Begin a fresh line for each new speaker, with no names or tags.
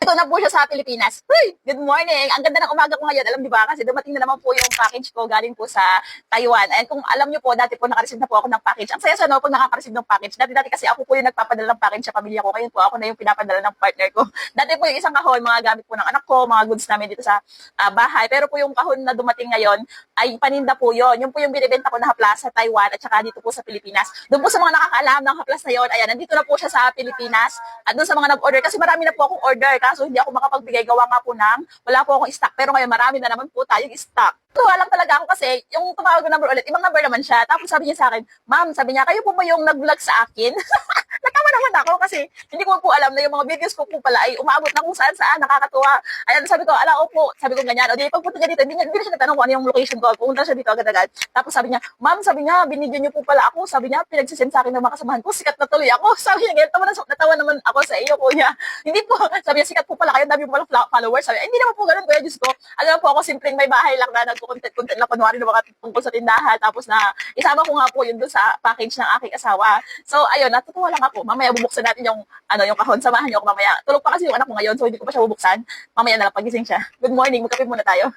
Ito na po siya sa Pilipinas. Uy, good morning. Ang ganda ng umaga ko ngayon. Alam niyo ba? Kasi dumating na naman po yung package ko galing po sa Taiwan. And kung alam niyo po, dati po nakareceive na po ako ng package. Ang saya sa no, pag nakaka-receive ng package. Dati kasi ako po yung nagpapadala ng package sa pamilya ko. Ngayon po ako na yung pinapadala ng partner ko. Dati po yung isang kahon, mga gamit po ng anak ko, mga goods namin dito sa bahay. Pero po yung kahon na dumating ngayon ay paninda po yon. Yung po yung binibenta ko na haplas sa Taiwan at saka dito po sa Pilipinas. Doon po sa mga nakakaalam ng haplas na yon, ayan, nandito na po siya sa Pilipinas. At doon sa mga nag-order, kasi marami na po akong order. Kaso hindi ako makapagbigay, gawa nga po ng wala po akong stock. Pero ngayon marami na naman po tayong stock. Tuwa lang talaga ako kasi yung tumawag ng number ulit, ibang number naman siya. Tapos sabi niya sa akin, ma'am, sabi niya, kayo po ba yung nag-vlog sa akin? Natawa naman ako kasi hindi ko po alam na yung mga videos ko po pala ay umabot na kung saan-saan, nakakatuwa. Ayan, sabi ko, ala, opo, sabi ko ganyan. O di, pagpunta niya dito, hindi na siya nagtanong kung ano yung location ko. Pumunta siya dito agad-agad. Tapos sabi niya, ma'am, sabi niya, binidyo niyo po pala ako. Sabi niya, pinagsisend sa akin ng mga kasamahan ko, sikat na tuloy ako. Sabi niya, natawa naman ako sa iyo, kuya. Hindi po, sabi niya, sikat po pala kayo, dami po pala followers. Sabi niya, hindi naman po ganun, kuya, Diyos ko. Alam po ako, simpleng may bahay lang na nagko-content lang kunwari na mga tungkol sa tindahan. Tapos na, isama ko nga po yun doon sa package ng aking asawa. So, ayun, natutuwa lang ako. Mamaya bubuksan natin yung, yung kahon. Samahan niyo ako mamaya. Tulog pa kasi yung anak ko ngayon, so hindi ko pa siya bubuksan. Mamaya na lang pagising siya. Good morning, magkape muna tayo.